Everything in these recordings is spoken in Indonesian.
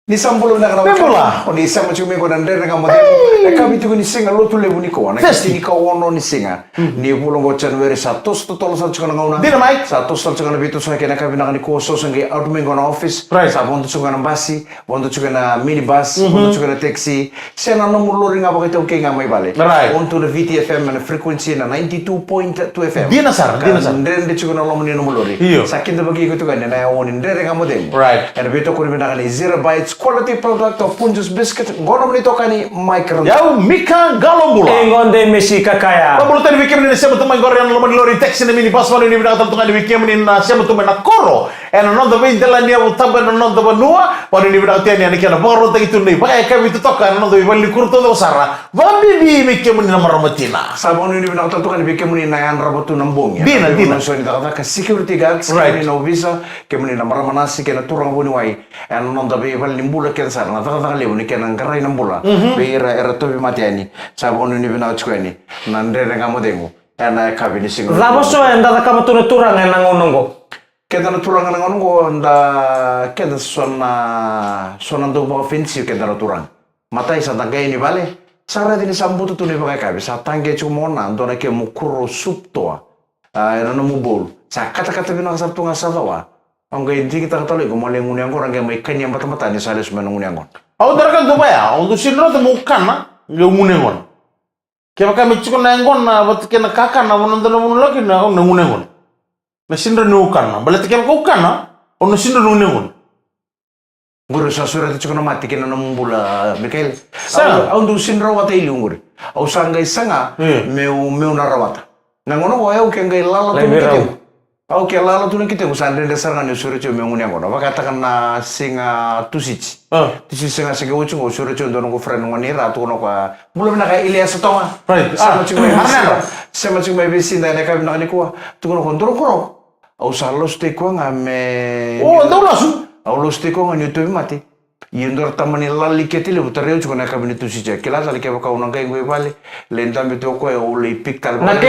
Ni sambulo na kana Membola. Oni sama cumi ko nande na kamode. E kami tu ni singa lo tu lebu ni ko. Na kasi ni ka wono ni singa. Ni pulo go January 1 to tolo sa chukana ngauna. Dina Mike. 1 sa chukana bitu sa kena kami na ni ko so sangi out me go na office. Right. Sa bondo chukana basi, bondo chukana minibus, bondo chukana taxi. Sena no mulo ringa ba kita okay nga may bale. Right. On to the VTFM na frequency na 92.2 FM. Dina sar. Ndere de chukana lo muni no mulo ri. Iyo. Sa kinda bagi ko to kanya na oni ndere nga modem. Right. And beto ko rin na kani zero bites quality product of Punjus biscuit. Gono nito kani micro. Yau Mika Galombula. Engonde Messi kakaya. Kamu tadi weekend ini siapa tuh main Korean lo lori taxi ini pas malu ini bilang tentang weekend ini siapa tuh main koro. Non dove jalan dia utang non dove nua. Pada ini bilang tiada ni kena baru tak itu nih. Pakai kami itu tokan non dove balik kurto tuh sara. Babi di weekend ini nama ramatina. Sabon ini bilang tentang kani bikin muni nayan rabotu nambong ya. Dina. So ini kata security guards. Right. Kani no visa. Kemuni nama ramanasi kena turang buni wai. And non dove balik limbula kena sana. Kata lewu ni kena ngarai nambula. Era tobi mati ani. Sabon ini bilang cukai ni. Nandere ngamu dengu. Ena kabini singo. Raboso enda kama turang enang onongo. Kita na turang na ngongo nda kita sona ndo ba offensive kita na turang. Matai sa tangga ini bale. Sara dini sambutu tu ni pakai kabi. Sa tangga cumona ndo na ke mukuro suptoa. Era no mubol. Sa kata-kata bina sa tunga sa tawa. Ang gay hindi kita katalo ko mali ngunyang ko rangga may kanya mata-mata ni sales man ngunyang ko. Aku darkan tuh ya. Untuk sinro tuh bukan na. Gak munengon. Kaya kami cikon na engon na bat kena kakan na wonon tano wonon lagi na on nangunengon. Na sinro nukan na. Balat kaya ko kan na. On sinro nunengon. Guru sa surat itu kena mati kena nambula Mikael. Sa? Au ndu sinro wata ili nguri. Au sanggai sanga meu narawata. Nangono ko au kengai lala tu kita. Au ke lala tu kita usande de saranga ni surat meu ngunya ngono. Bakatakan na singa tusici. Tisi singa singa ucung o surat dono ko friend ngoni ratu kono ko. Belum na kay Ilyas Tonga. Right. Sama cuma Arnel. sama cuma besin na kay na ko. Tukono kontrol ko. Au salos te ko ngame. Oh, tahu langsung. Aulos te ko ngani tu mati. Yendor tamani lali ketile butareu chuko na kabini tusici. Kila sali ke ka unanga ngwe vale. Lentambe to ko o le piktal. Na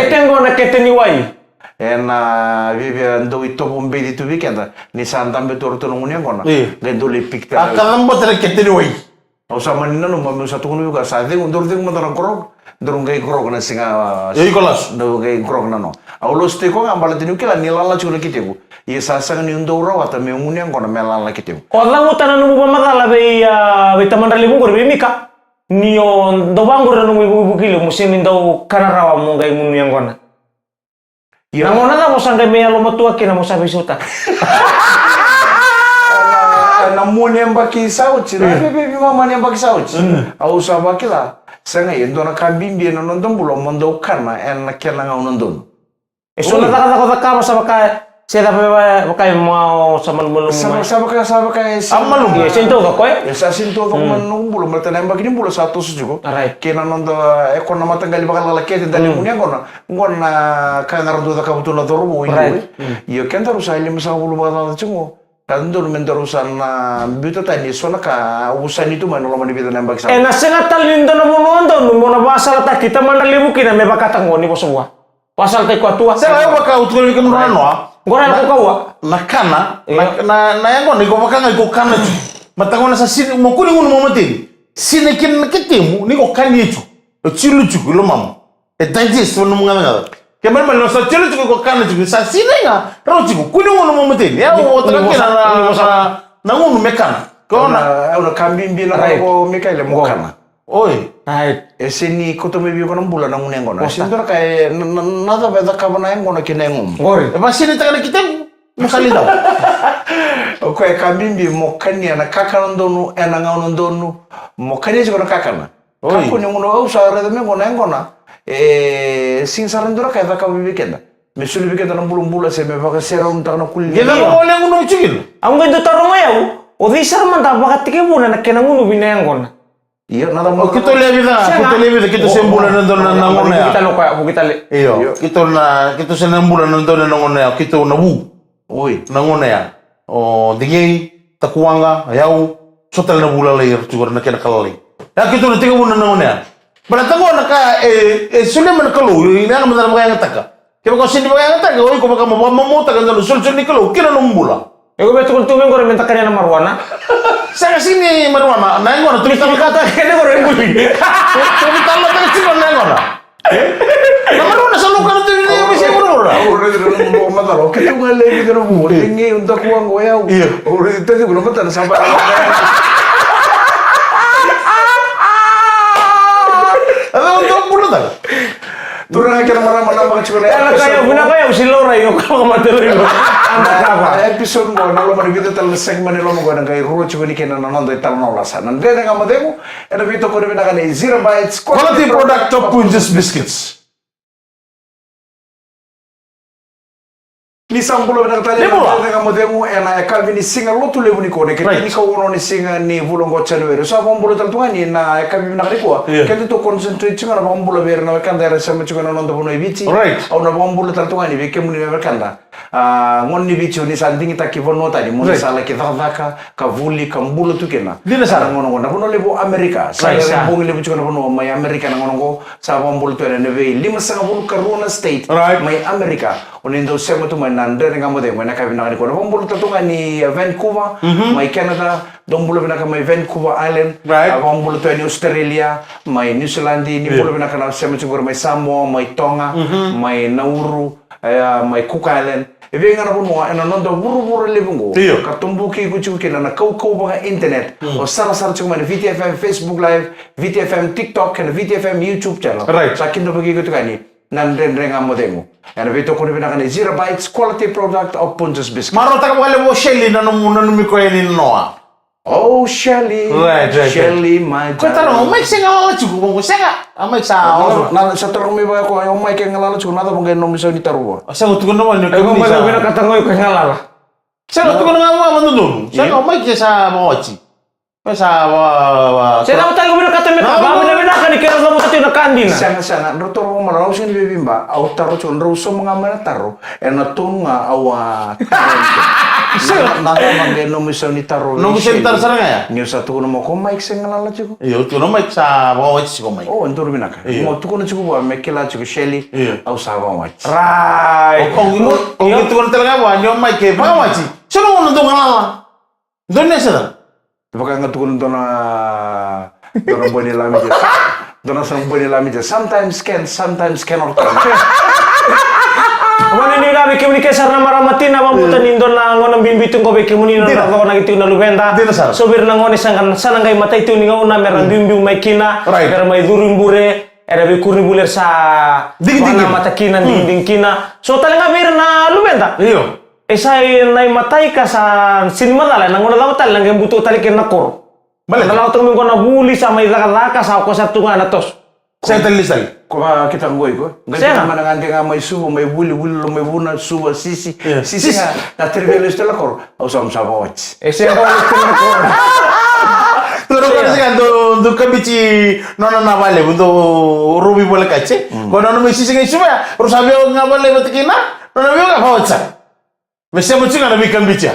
keteni wai. Ena vivia ndo ito bombe di tu weekend ni santambe torto no ngunya ngona. Gendo le piktal. Akan buat lagi keteni wai. Au sama nina no mamu satu kono juga sa de undor de mandara krog. Dorong gay krog na singa. Yai kolas. Do gay krog na no. Aulos te ko ngambala tinu kila ni lala chuko kitegu. Ye sasa ni ndo rawata me ngunya ngona melala kitegu. Orang utana nubu pamatala be tamandra libu ko be mika. Niyo ndo bangur no ibu kilo musim ndo kanarawa mo gay munu yang kona. Nangona na mo sangga me alo matua kina mo sabi suta. Na muni ambaki sauci. Na bebe mama ni ambaki sauci. Au sama kila. Sanga yendo na kambimbi na nondon bulo mondo kana en na kela nga nondon. So na kama sa baka sila pa kay mau sama mulung. Sama kaya Amalung ya sinto ko eh. Sa sinto ko man nung bulo malta na ambaki ni bulo satu sujugo. Alright. Kena nondo ekon na matanggali bakal lalaki dali muni ngona kangar do ka butulo dormo Right. Yo kenta rusali masa bulo bakal cungo. Kandun mendarusan na bito tani sona ka usan itu man lo man bito na ambaki sa. Na sengat talindo na mo nondo mo na basal ta kita mandalimu kina me bakatang ngoni po semua. Pasal te ko tua. Saya baka utul ikan rano. Gora ko kawa. Nakana, na yang kau ni kau makan ngai kau kana tu. Matangona sa sini mo kuni ngono mo mati. Sini kin kitemu ni kau kan itu. Cilu cuku lo mam. Digest mo mga nga. Kaya man lo sa cilu cuku kau kana cuku sa sini nga. Ro cuku kuni ngono mo mati. Ya o taka kina na ngono mekana. Kau na Una kambimbi na ko Mikael mo kana. Oi. Right. Sini kuto me biyo kono bula na nguneng kono. Sindor kay nada beda ka na ngono kinengum. Gori. Ba sini taka kita mo salida. Okay, kambimbi mo kanya na kakanondonu ena ngaonondonu mo kanya jiko na kakana. Kako ni ngono au sa rede me ngona. Sin sarandura kay ka bibikenda. Me sulu bikenda na bulum-bula se me baka sera un takna kulli. Kita mo wala ngono chigil. Ang gando tarong ayaw. O di sar man ta bakatike muna na kinanguno binayang kona. Iya, nada mo. Kita lihat kita sembulan nonton nangon ya. Kita lo kaya kita le. Iyo, kita sembulan nonton nangon ya. Kita nabu. Oi. Nangon ya. Oh, dingi takuanga ayau sotal na bula layer juga na kena kalali. Ya kita na tiga bulan nangon ya. Berarti na ka sulit man kalau ini ang madala mga ngata ka. Kaya ko sindi mga ngata ka, oi ko baka mamuta ka na sul ni kalau kina numbula. Ego betul tumen gore minta kanya na Marwana. Saya sini Marwana, nengona tuh Kita kata kene gore buli. Tuh talo tuh sini nengona. Na Marwana selalu kan tuh ini bisa Marwana. Ora dire mata lo ke tu ngale ni kero mo tingi unta kuang go ya. Ora itu sih belum mata sampai. Ada untuk bulu tak? Turang kira mana mga chukuna. Kaya bina kaya usilora yo kalau matelo yo. Anda apa? Episode mo na lo manibito tal segment lo mo gana kay Ruro chukuni kena nanondo ital no lasa. Nande nga modemo. Ena bito ko na kana 0 bytes Quality product of Punches biscuits. Ni sambulo na tali nga modemo ena Calvin singa lotu lebu ni kone kaya ni ko uno ni singa ni vulongo chanuero. Sa bombulo tal tungani na Calvin na ko. Kaya to concentrate singa na bombulo ber na kanda era sama chukuna nondo buno ibichi. Au na bombulo tal tungani be kemu ni kanda. Ngon ni bicho ni sanding kita kivono tadi mun sala kithaka ka vuli ka mbulo tu kena Dina sara ngono ngono buno lebo Amerika sa bongi lebo chukuna buno mai Amerika na ngono go sa mbulo tu ne ve lima sanga buno Karuna State mai Amerika onindo sema tu mai nande nga mo de mai na ka bina ni kono mbulo tu ni Vancouver mai Canada dombulo bina ka mai Vancouver Island mbulo tu ni Australia mai New Zealand ni mbulo bina ka sema chukuna mai Samoa mai Tonga mai Nauru mai Cook Island ebe ngana bono ena nondo buru lebungo katumbuki kuchuki na kau ba internet o sara chuma VTFM Facebook live VTFM TikTok and VTFM YouTube channel sakindo bagi ko tukani nan renga modemo ena beto ko bina kana 0 bytes quality product of Punches biscuits maro taka wale mo Shelly na no miko ni noa. Oh Shelly, Shelly my Kau tahu, Mike saya ngalah cukup, bang. Saya nggak, Mike saya. Nah, setelah kami bawa kau, Mike yang ngalah cukup, nada mungkin nomi saya ditaruh. Saya nggak tukar nama ni. Ego mana bina kata ngoy ko ngalah. Saya nggak tukar nama apa tuh? Saya nggak Mike saya mau aci. Saya Saya tahu tahu bina kata mereka, bina kan dikira sama tadi nak kandina. Sangat rotor mo malau sing bibimba, au taruh cuman ruso mengamana taruh, ena tunga awak. Nada mungkin nomi saya ditaruh. Nomi saya ditaruh sana ya? Ni satu kono mo ko Mike sing ngalah cukup. Iya, tu nama Mike saya mau aci kau Mike. Oh, entur bina ka. Mo tu kono cukup, Mike lah cukup Shelly, au sahabat Mike. Right. Oh, itu kono terang apa? Nyo Mike, apa aci? Saya mau nonton ngalah. Dona sana. Baka nga tukun dona boni lami je. Dona sang boni lami je. Sometimes cannot come. Mana ni gabi kemuni kesar na maramatin na mabutan indon na ngon bimbitung ko be kemuni na ko na gitu na lubenda. So bir na ngoni sangan sanangay matay tu ni ngona merang bimbiu may kina, mer may durimbure, era be kurni buler sa mana mata kina ding kina. So talaga bir na lubenda. Iyo. Esay nay matay ka sa sinima dala nang una lawtal nang buto tali ken nakor. Bale na lawtal mo na buli sa may laka sa ko sa tunga na tos. Saya telisal. Ko ba kita ngoy ko. Ganti man nga ante nga may subo may buli lo may buna subo sisi. Sisi na trivelo stela kor. Au sam sa watch. Ese ko stela kor. Turo ko sih kan do kabici nona na vale do rubi boleh kace. Ko nona may sisi ngai suba. Rusabio nga vale batikina. Nona bio ka hawatsa. Mesya mo chinga na bikan bicha.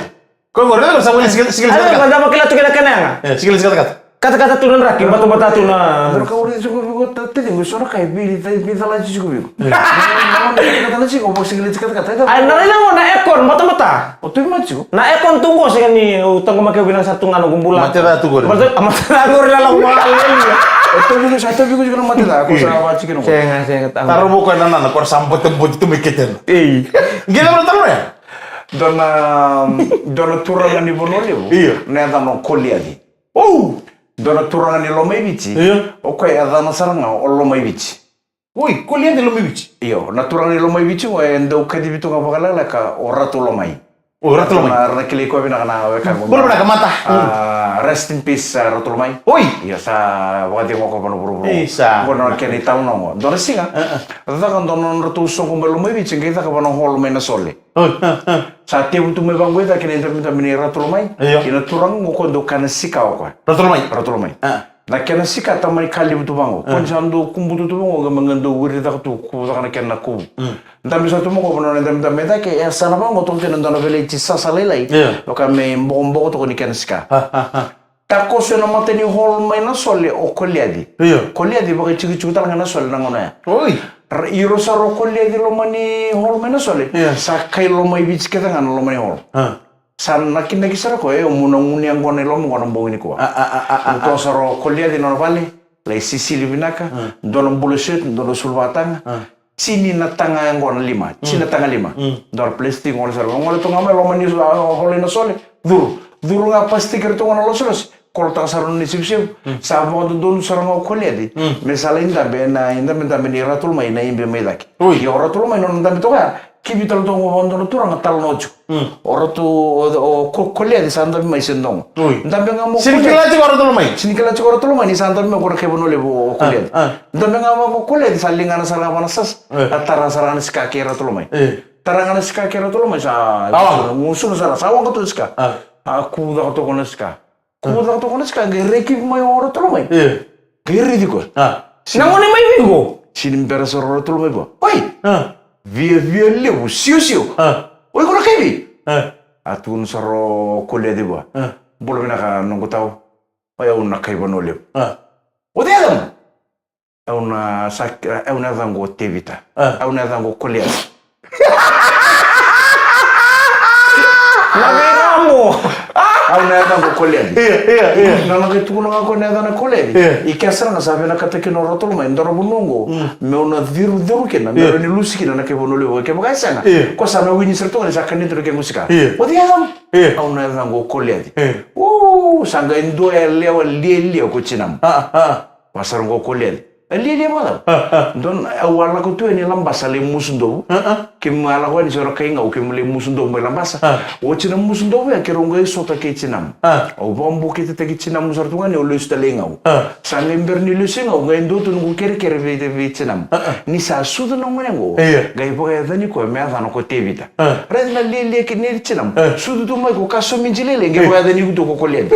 Ko ngore ko sa wali sigil Ano ba makila tu kena kena? sigil kata. Kata-kata tunan raki batu-batu tunan. Pero ka uri ko tadi ko sora kay bili tayo ci ko bigo. Kata na ci ko bo sigil kata. Ay narilang mo na ekon mata-mata. O tu ma ci ko. Na ekon tunggu sih kan ni utang ko makai bilang satu ngano gumbulan. Mate da tu gore. Mata gore lalang mo. Ito bigo sa ko mati da ko sa wa ci ko. Saya Taruh buku nana kor sampo tempo itu miketen. Gila berapa taruh ya? Dona turangan ni bonolio. Iya. Ne adano koliadi. Oh. Dona turangan ni lomai bici. Iya. Okay, adana saranga o lomai bici. Oi, kolian di lomi bici. Iyo, na turangan ni lomai bici o endo kadi bitu nga pakalala ka o ratu lomai. Oh, ratu lomai. Na kili ko bina kana weka. Boleh pernah ke mata. Rest in peace ratu lomai. Oi. Iya sa wakati mo ko pano buru. Isa. Ko na keni taw no. Dona singa. Adaka dono ratu song ko lomai bici kita ka pano hol mena sole. Sa tiempo tu me bangu ita kini interminta mini ratu lomai. Ina turang mo kondo kana sika ko. Ratu lomai. Ratu lomai. Na kena sika tamani kali butu bangu. Konjando kumbutu tu bangu ga mangando wiri ta tu ku ta kana kena ku. Ndam bisa tu mo ko bono ndam ndam meta ke ya sana bangu to tena ndana vele ti sasa lelai. Lo ka me mbombo to ni kena sika. Tako se na mateni hol mai na sole o koliadi. Koliadi ba chigi chigi ta na sole na ngona. Oi. Iro sa ro koliadi lo mani hol mai na sole. Sa kai lo mai bich ke ta ngana lo mani hol. san nakin sara ko munang uniang ko nilo mo nang bongini ko to saro kolia di normali lai Sicily binaka dono bullshit dono sulwatang sini na tanga ngona 5 sini tanga 5 dor plastic ngona saro ngona to ngama lo mani holina sole duru nga pasti kerto ngona lo solos kol tang saro ni sip sa mo don saro ngo kolia di misala inda ni ratul mai na imbe mai dak yo ratul mai non da bitoka kibital to ngondo no turang tal noju oratu o kolia di sanda mai sendong ndambe ngamo Sinikila ci oratul mai. sinikala ci oratul mai ni sanda me ko kebo no lebo kolia ndambe ngamo kolia di salingana sala manasas atara sarana ska kera tul mai tarangana ska kera tul mai sa musun sara sawang ko ska aku da to kono ska gereki mai oratul mai geri di ko Nangone mai bingo. sinimbera soro oratul mai bo oi via leu siu oi kono kebi atun saro kolia di bo bolo bina ka nongo tau oi una kai bono leu o de adam una sak una dango tevita una dango kolia Na veramo. una dango kolia Iya. na ke tu na ko na dana kolia i kesra na sabe na kata ke no rotolo mai ndoro bunongo me una diru ke na me ni lusi na ke bono leu ke ba sanga ko sa me wini serto na sakani to ke musika o de adam una dango kolia sanga indo leo leo ko chinam pasar ngo kolia lele mala don awala ko tu ni lambasa le musundo ke mala ko ni soro kainga o ke le musundo mo lambasa o china musundo ya ke rongo sota ke chinam o bombo ke te ke chinam musor tunga ni o le stalenga o sa lember ni le singa o ngendo tu ngu kere ve chinam ni sa sudo no ngrengo ga ipo ga dani ko me azano ko tevita red na lele ke ni chinam sudo tu mai ko kaso minjilele ge ga dani ko ko le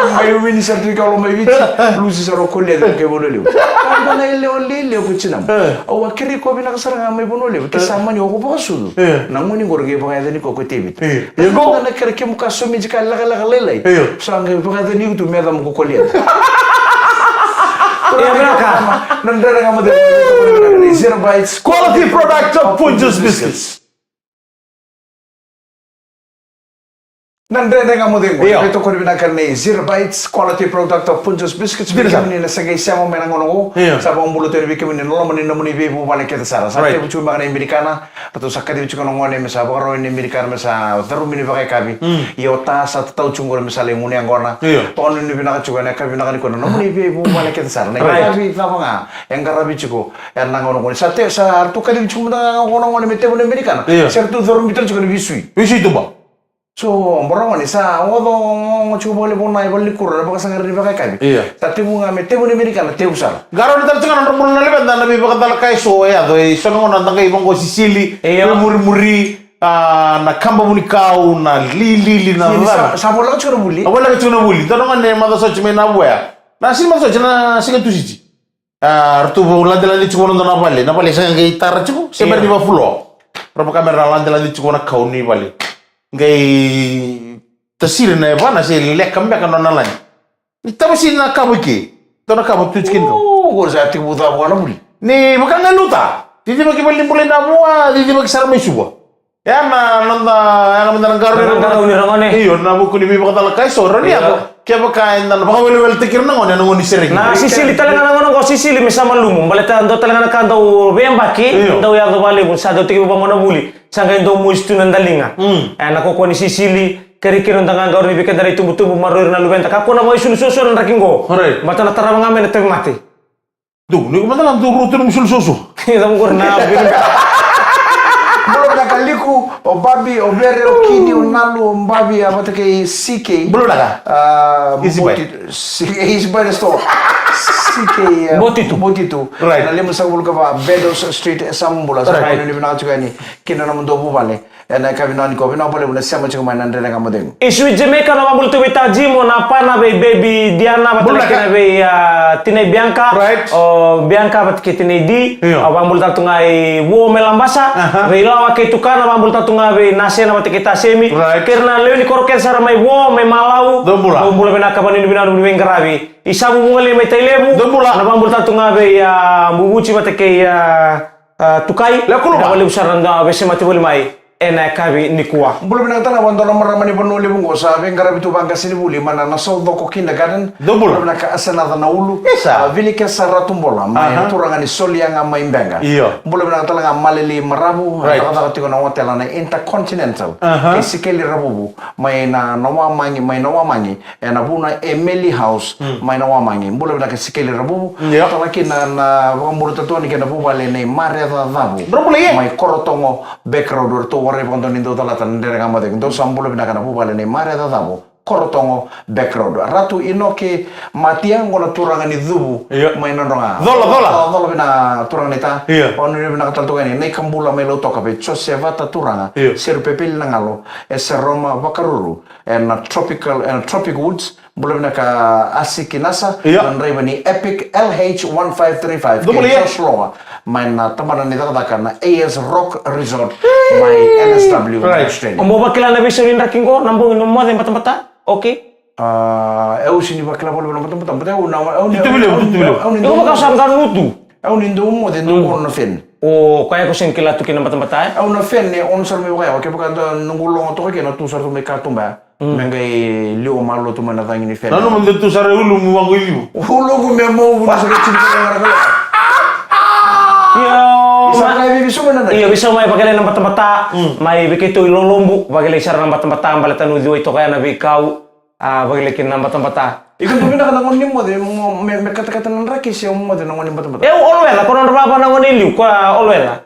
mai wini sartu ka lo mai viti lusi saro kolle ke bono lew kanda na le ko chinam o akiri ko bina kasara mai bono lew ke samani o ko bosu na ngoni gorge ba ga ni ko tebit yego na kere ke muka so mi jika la lelai so anga ba ga ni tu me da ko kolle Ya beraka. Nandara nga mo de 0 bytes Quality product of Punjus Biscuits. Nandrende nga mo din mo. Ito ko rin binagkarne 0 bytes quality product of Punjus Biscuits. Bigyan mo nila sa gaysa mo may nangono ko. Sa bang bulo tayo bigyan mo nila. Lolo mo nila mo ni Bebo balik kita sara. Sa tayo bucho mga na Amerikana. Ato sa kadi bucho kanong ngone. Masa bakaro ni Amerikana. Masa daru mini bakay kabi. Iota sa tataw chungor misali muni ang gona. Paano ni binakachuga na kabi nakani ko na. Mo ni Bebo balik kita sara. Na kabi ito nga. Yang karabi chuko. Yang nangono ko. Sa tayo sa arto kadi bucho mo na ngone ngone metebo ni Amerikana. Sa arto daru mito chuko ni Bisui. Bisui itu ba? So, borong ni sa ngodo chubo le bona ibali kurra baka sangar ni baka kabi. Tati mo nga mete mo ni Amerikana te usar. Garo ni tartingan ang rumul na libat na nabi baka dala kay so ya do so no na tangay ibang ko Sicily, muri na kamba muni kau na li na. Sa bola ko chura buli. Wala ka tuna buli. Tanong nga mada so chime na buya. Na sin maso na singa tusiji. Artu bola dala ni chuko na pale. Na pale sa ngay tar chuko. Seber di ba fulo. Roba kamera lan dala ni chuko na kau ni pale. Ngay tasir na ba na si lekam ba kanon na lan. Ito si na kabuki. Ito na kabu tuchkin ko. Ko sa ti buta mo na buli. Ni makanga luta. Didi makibali muli na mo, didi makisar may suba. Ya na nanda yang menang garo ni rangane. Iyo na buku ni bibak dala kay so rani ako. Kaya bakain na baka wel tikir na ngone ngoni sering. Na Sicily talaga na ngono ko Sicily misama lumo. Baleta ando talaga na kando bembaki. Ndo ya go bale sa do tiki ba mo na buli. Sangga ndo mo istu nandalinga. Nako ko ni Sicily keri-keri ndanga garo ni bikin dari tumbu-tumbu maruir na lubenta. Kako na mo isu-susu na rakingo. Mata na tara mga men te mati. Duh, ni ko matalang turutun musul-susu. Ito mo na Belum nak kaliku, o babi, o bere, o kini, o nalu, o babi, apa tu ke CK. Belum dah. Easy buy. Easy buy store. CK. Botitu. Right. Nalim sa bulu kapa Bedos Street Sambula. Sa kau ni bina juga ni. Kina nama dobu balik. Na kami nani ko bina boleh bina siapa cuma main nandre dengan modeng. Isu Jamaica na mabulu tu bita jimo na pana be baby Diana batala kena be tinai Bianca. Right. O Bianca bat kitine di. Abang bulu tatu ngai wo melambasa. Be lawa ke tukana abang bulu tatu ngai nasi na bat kita semi. Karena leo ni koroken sara mai wo mai malau. Dombula bina kabani bina du ngarabi. Isabu mungale mai tailebu. Na abang bulu tatu ngai bubuci bat ke tukai. La kuluba. Boleh usar nda be semati boleh mai. enak kabi ni kuah. Belum binang tanah wanto nomor ramani penuli bungo sabe ngara bitu bangka sini buli mana na so do ko kindergarten. Double. Belum nak asana na ulu. Esa. Vili ke saratum bola mai turanga ni solia nga mai benga. Iyo. Belum binang tanah nga malili marabu. Right. Kata tiko na hotel na Intercontinental. Kesikeli rabubu mai na nawa mangi ena buna Emily House mai nawa mangi. Belum binang kesikeli rabubu. Iya. Talaki na wamburu tatuani kena bubale nei mare da dabu. Berapa lagi? Mai korotongo background to warre pondo nindo talatan ndere ngamade ndo sambulo binakana bubale nei mare da dabu. Korotongo background. Ratu inoke matiang ngona turanga ni dhubu. Iya. Mai nondonga. Dola bina turanga nita. Iya. Onu ni bina kataltunga ni nei kambula mai lo toka be chose vata turanga. Iya. Ser pepil nangalo. Ese Roma Bakaruru. And tropic woods. Belum binaka asikinasa. Iya. Dan ni Epic LH1535. Double iya. Sloa. Main na tamanan nita katakan AS Rock Resort. My NSW. Right. Australia. Omo bakila na biso rin rakingo nambung inumo din mata-mata. Okay. Eu sini bakla bolu bolu betul betul eu não eu Itu belum. Ikaw ba kasangkan luto? eu nindo mo de no na fen O kaya ko sing kilatu kin mata-mata. eu na fen ne on sar me vai okay porque nungulong to ke na tu sar to me kartumba mengai lio malo to mana tangi ni fen Nanu mendetu sare ulu mu wangu ibu. hulo go me mo na sa kecil ngara Yo. Sampai bibi semua nanda. Iya bisa mai pakai ng mata-mata, mai begitu ilolombu, pakai isar ng mata-mata, balatan udu ito kaya nabi kau, pakai kin ng mata-mata. Ikan pun nak nangon ni mo de me kata-kata nan rakis ya mo de nangon ni mata-mata. Olwela, kung ano ba nangon iliu, kwa olwela.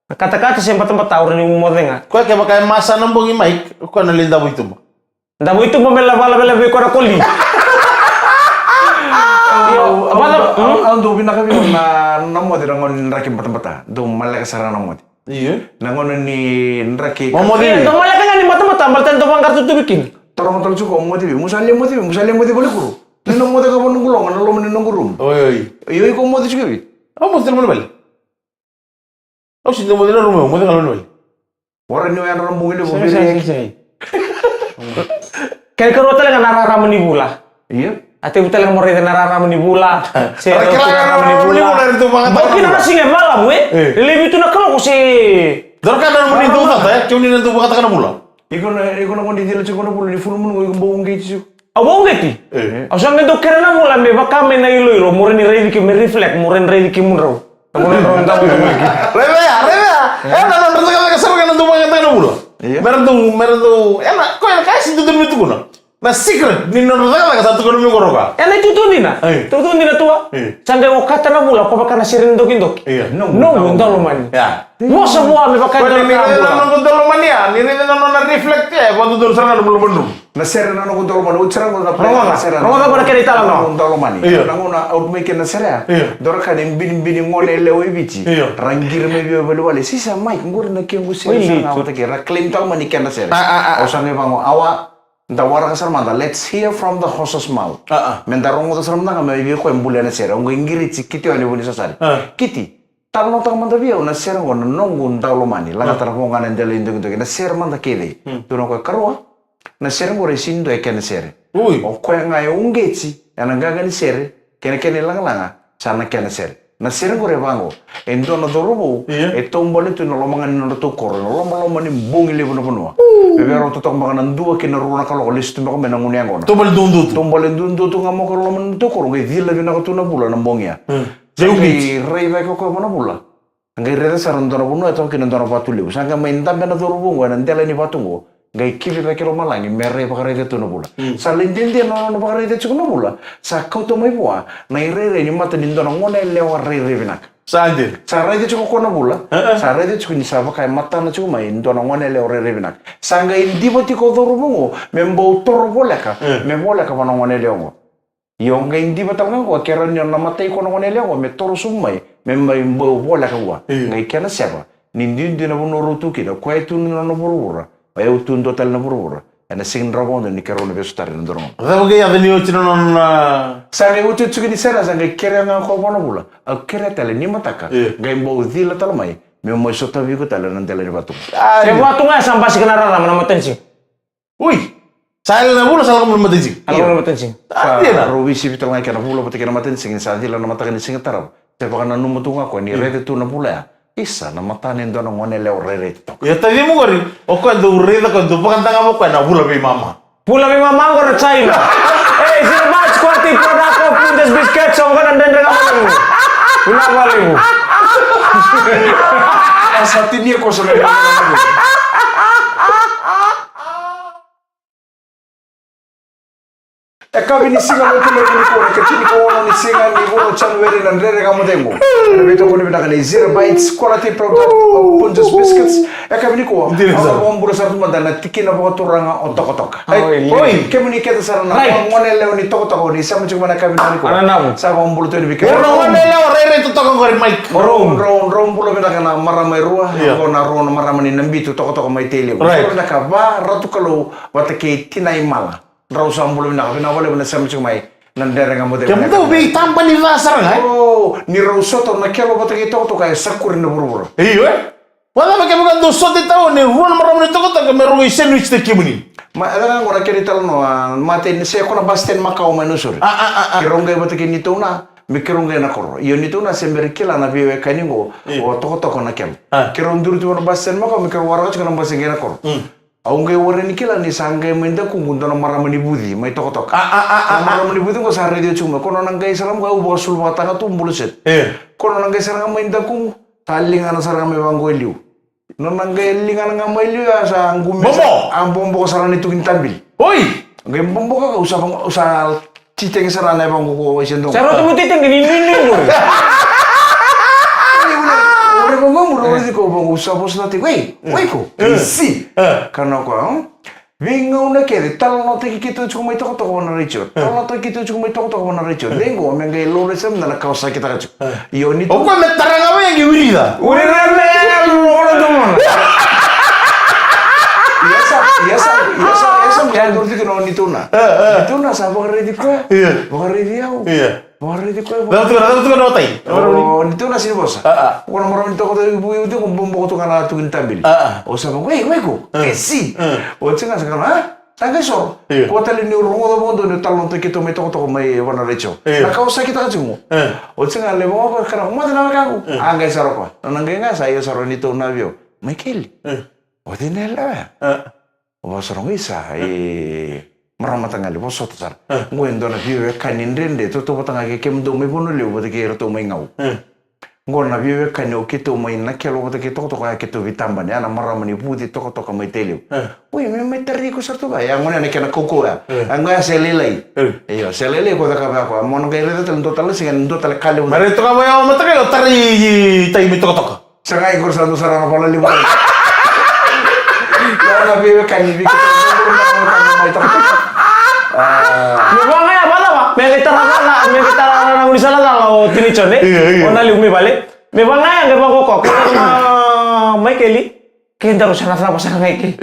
Kata-kata sa mata-mata, urin yung mo nga. Kau kayak pakai masa nambungi mic, kau nalinda bu itu. Damo itu mamela-bala-bala ko na kuli. Ang do binakabi na namo de nangon rakim mata-mata. Do malaka sarana mo. Iya. Nangon ni raki. Mau Iya, di. tumalak ka nga ni mata-mata, balatan ito bang kartu tubikin. Tarong tal cuko mo tibi musalia mo boleh kuru. Nino mo de ka bonung gulong na lo menung gurum. Oi. Iyo ko mo de cuko. Oh, mau terima balik. Oh, sih mau terima rumah, mau terima balik. Orang ni yang orang bungil bo. Kaya karo talaga nararaman ni Bula. Iya. Ate mo talaga mo rin nararaman ni Bula. Kailangan nararaman ni Bula rin ito mga Bakit na kasi nga malam Lebi ito na kalau ko si... Dorka na naman ito utat eh. Kaya nila ito bakit ka na mula. Iko na kondi dila cuko na pulo ni full moon ko bong gitu. Abong gati. Asa nga do kera na mula me baka me na ilo mo rin ready ki me reflect mo rin ready ki mo raw. Mo rin raw daw lagi. Rebe ya. Enak nonton ka kasar ka nandu bakit ka na mula. Meron to. Enak ko yang kasih itu demi itu kuna. Na secret ni nonton ka satu kono mi goroka. Yan ay tutunin na. Tutunin na tuwa. Sangga o kata na mula ko baka na sirin dokin. Iya. No, unda luman. Ya. Mo sa buwa me baka Kau do ni nonton dulu mania, ni nonton na reflect ya, waktu dulu sana belum. Na sere na ko tolo man utsara ko na Ronga ko na kaya itala no. Tolo mani. Iya. Na ngona out make na sere. Iya. Dorka ni bin ngone lewe bici. Iya. Rangir me bi bali wale sisa mic ngor na ke ngusi Oi, sa litu. na wata ke reclaim tolo mani ken na sere. Ah. Osange bango awa da wara kasar manda let's hear from the horse's mouth. Men darongo da saram na me bi ko embule na sere ngo ingiri kiti ani buni sasari. Kiti. Talno tang manda biya na sere ngona nongun tolo mani. Laga tara ko ngana ndele indung na sere manda kede. Tuno ko karwa. Na sere ngore sindo e ken sere. Ui. O ko nga e ungeti ana gaga ni sere ken langa sana ken sere. Na sere ngore bango. Endo na dorobo e tombole tu no lomangan no to koro no loma ni bongi le bono. Bebero to tong mangan dua ken runa kalo listu mo men nguni angona. Tombol dundu. Tombole dundu tu ngamo ko loman to koro ge dila bina ko tuna bula na bongia. Jadi rei vai ko mana bula. Ngai reda saran doro bono eto ken doro patuli. Sanga main tambe na dorobo ngwa na ndela ni patungo. Gai kivi vai kilo malangi mere pakare de tuna bula. Sa lindindi no pakare de chuno bula. Sa ko to mai bua. Na irere ni mata ni ndono ngone lewa rei binak. Sanjir. Sa rei de chuko kona bula. Sa rei de chuko ni sa kai mata na chuko mai ndono ngone lewa rei binak. Sanga indi boti ko dorobo membo toro boleka. Me boleka bana ngone lewa. Yung nga hindi ba talaga ko kaya nyo namatay ko nung nila ko may toro sumay may wala ka wa ngay kaya na seba hindi na bunurutu kita kwa ito na naburura ay utun total na burura ana sing dragon ni karo na beso tarin ndoro Kaya kaya ni ocho non sa ngay utu tsugi ni sera sa ngay kaya nga ko bono bula ang kaya tala ni mataka ngay mo udila talamay may mo sota bigo tala ng tala ni batu Kaya buhat nga sampai si kenaraman na matensi. Uy. Saya na mula salah kamu mati. Alam mo matensi. Adi na ruwi si bital ngay kana bula pati kana matin sing sa dila na matakan sing tarap sa baka na numutunga ko ni rede tu na bula Isa na matanin doon ang ngone leo rereto. Ya tadi mo gari. O quando urreda quando pagkanta mo na bula bi mama. Pula mi mama ko na China. Eh, sino ba squati product of Pundes Biscuits ang kanang dendra ka mo. Pinabali mo. Asa tinia ko sa mga Eka binisinga mo tuloy ni ko kachini ko ni singa ni ko chan veri nan rere kamo demo. Rebito ko ni bina kani zero bites quality product of Punches Biscuits. Eka bini ko. Ako mo mbura sa tuma dana tikina po turanga otok-otok. Oi, kemuni kita sarana ngone leo ni tok-tok ni sama cuma na kami ni ko. Sa ko mbura to ni bikira. Ngone leo rere to tok ngori mic. Rom mbura bina kana maramai ruah ko na ron maramani nambi to tok-tok mai tele. Mbura na ka ba ratu kalau watake tinai mala. Rau sambul bina kabina wale bina sama cuma nandere ngamu deh. Kamu tahu bi tampan di dasar nggak? Oh, ni rau soto na kelo bata kita to kayak sakur na buru-buru. Iya. Wala pakai bukan dosa di tahu nih ruan maram itu kota kemeru sandwich te kibuni. Ma ada kan orang kiri tal no mate ni saya kona basten makau manusur. Kirongga bata kini to na mikirongga na koro. Iyo ni to na semberi kila na biwe kaningo o to na kel. Kirong duru tu basten makau mikir warga cuma basten na koro. Aunque warren kila ni sangge menda kungunto na maramani budi mai tok-tok. Maramani budi ko sa radio cuma kono nang gay salam ga ubo sul batanga tumbuluset. Kono nang gay sarang menda kung talingan sarang me banggo eliu. Non nang gay lingan nga eliu sa anggume. Ang bombo ko sarang itu kintambil. Oi, gay bombo ka usah citeng sarang na banggo ko isendong. Saro tu titeng ni mo. Ko bang usah bos nanti, wei ko, si, karena ko, bingung na kiri, tal no te kita cuma itu kata kawan Richard, tal no te kita cuma itu kata kawan Richard, dengo, mengai lore sem na kausa kita kacu, iyo ni. Oh, kau metarang apa yang giurida? Urida me orang tu mana? Iya, yang dorti kena ni tuna, sa bakar di kau, bakar di aku. Bakar di kau. Dalam tu kena otai. Oh, itu nasi bos. Orang itu kata ibu itu kumpul tu kana tu kintambil. Oh, sama wei ko. Si. Oh, cenga sekarang, tangga sor. Kau tali ni urung ada bondo ni talon tu kita metok tu mai warna reco. Nak kau sakit aja cuma. Oh, cenga lebo apa kerana mau tu nama kamu. Anggai sor apa? Nanggai nggak saya sor ni tu nabio. Michael. Oh, di nela. Oh, sorong isa. Maramatanga le boso tsar ngwendo na biwe kanindende to batanga ke kemdo me bono le bote ke to mai ngau ngona biwe kanyo ke to mai na kelo bote ke to ke to vitamba ne ana maramani budi to mai tele oi me terri ko sarto ba ya ngona ne kana koko ya anga selelai iyo selelai ko ka ba ko mon ga re to total singan total kale mare to ka ba ya mata ke tari tai mi to sangai ko sarto sarana pala libo ya na biwe kanyo bi ke mai to Memang ya apa lah, kita rasa di sana kalau tinicon ona liumi balik. Memang ya nggak mau kok, kita mai keli, kita harus sana pasang ngai ke.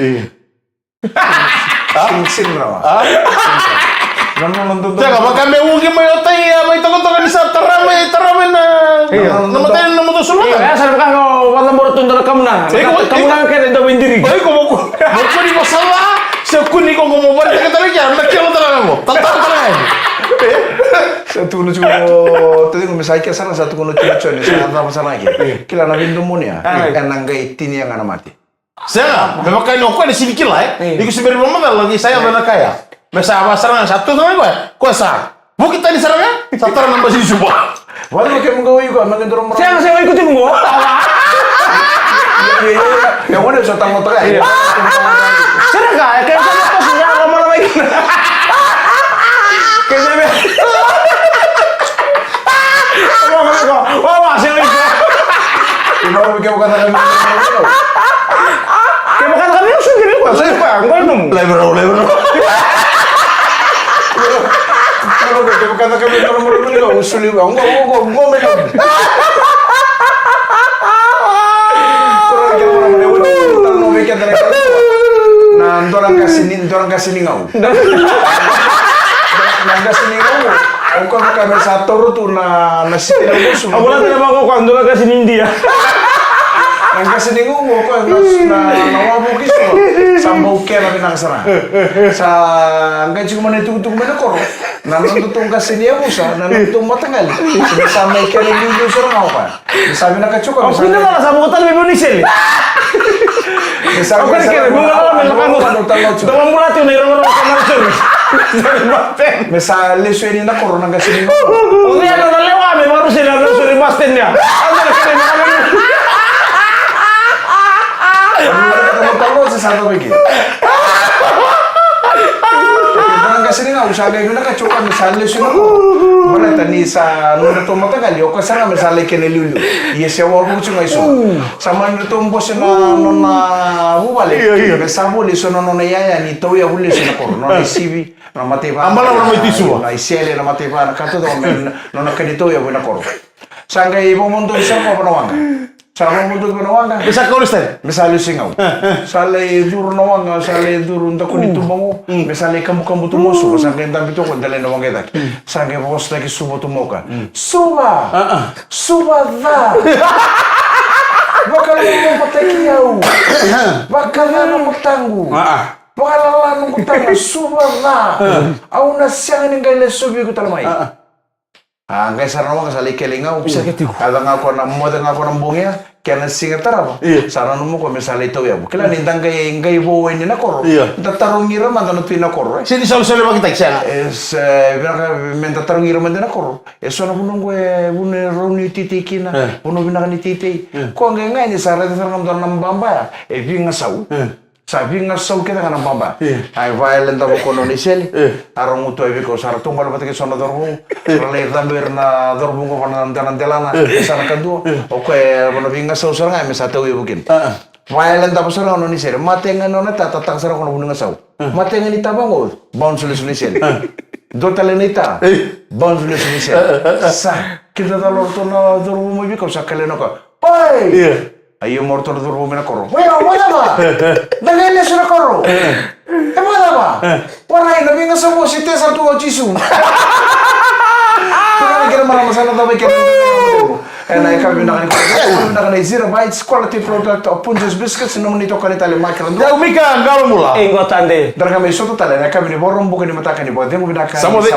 Sing rawa. Jaga makan mewu ke mai otai ya, mai toko-toko di sana terame na. Namatain nama tu sulut. Iya, saya bukan kau walau baru tunduk kamu nang. Kamu nang kayak itu bindiri. Baik kau mau di masalah. Sekuni kau mau balik ke tadi ya, nak kau terang kamu. Tantan. Satu nu cuma tadi kami saya kesana satu nu cuma ni saya apa sana lagi. Kila na bindu munia, enang gay tini yang ana mati. Saya, memang kau ni sini kila Iku seberi mama lagi saya benar kaya. Masa apa serangan satu sama kau sah. Bu kita di sarangnya, satu orang nambah sini semua. Walau kayak menggawe juga, makin dorong. Saya ikutin gua. Yang mana bisa tamu terakhir? Serah kayak sama pas yang lama lagi. Kayak saya. Wah, saya itu. Kenapa bikin bukan kami? Kayak bukan kami sendiri kok. Saya enggak nemu. Lebar. Kalau bikin bukan kami nomor enggak usul juga. Enggak megang. Nah, orang kasih nih ngau. Nang kasih nih ngau. Aku kan kamera satu tu na nasi tidak musuh. Aku lah tidak mau kau orang kasih India. Nang Angka siningu mo ko na nawabu kiso. Sambo kera binang sana. Sa angka cuma tung mana koro. Nanti tung kasini ya musa, nanti tung matangal. Sama ikan yang dulu serang apa? Sabi na kacuka. Ako na lang sa mga talibin ni Sel. Ako kaya bunga lang melakukan. Dalam mulat yun orang-orang kamarsun. Misali sueni na koro nang kasini mo. Hindi ano nalewa, may mga sila ng suri masten niya. Ano na sila namin? Talo sa satu begini. Barang kasini nga usaga yun na kacuka misali sueni ko. Wala tani sa nuna to matagal yo kasara misali kenelulu. Yes ya wabu cunga iso. Sama nito mbos na nona bubale. Mesabo li sono nona yaya ni to ya huli sono koro. Nona isibi na matiba. Ambala na may tisu. Na isele na matiba na kato do men nona kanito ya wina koro. Sanga ibo mundo isa ko panawanga. Sama mundo panawanga. Bisa kau listen. Misali singaw. Sale duro nawanga, sale duro nda ko dito bango. Misali kamu tumuso, sanga nda bito ko dale nawanga dak. Sanga bos lagi subo tumoka. Suba. Suba da. Bakal mo patakiyaw. Bakal mo patangu. Bakal mo patangu suba da. Au na siyang ningay subi ko talamay. Angkai sarana mo kasali kelingau. Bisa gitu. Ada ngako na mo ada ngako na bungya. Kaya singa tarapa. Sarana mo ko misali ito ya. Kila nindang kay ngay bo ini na koro. Tatarungira man tanong pina koro. Sini selalu bagi tak siya. Es minta tarungira man din na koro. So na punong ko bune roni titiki na. Puno binaka ni titi. Ko ngay ngay ni sarata sarang don ng bamba. Binga saw. Sabi nga saw kita ka ng bamba. Ay violent ako kono ni Sel. Arong uto ay ko sar tumbal pati sono dormo. Rale damber na dormo ko na delana. Sana kadu. Okay, bono binga saw sarang ay mesata uy bukin. Violent ako sarang no ni Sel. Mate nga no na tatatang sarang kono bunga saw. Mate nga ni tabango. Bounce ni Sel. Do talenita. Bounce ni Sel. Sa kita dalor to na dormo mo biko sa kaleno ka. Oi! Ayo mortor durbo mina koro. Wala ba? Dagay na sila koro. Wala ba? Waray na binga sa mo si Tesar tuwa chisu. Kaya kira marama sana daw kaya. And I kami na kanina zero bites quality product of Punj's biscuits naman nito kanita le makran. Ya umika ngalo mula. Ingo tande. Darga may soto tale na kami ni borong bukan ni mata kani bo. Demo binaka samode.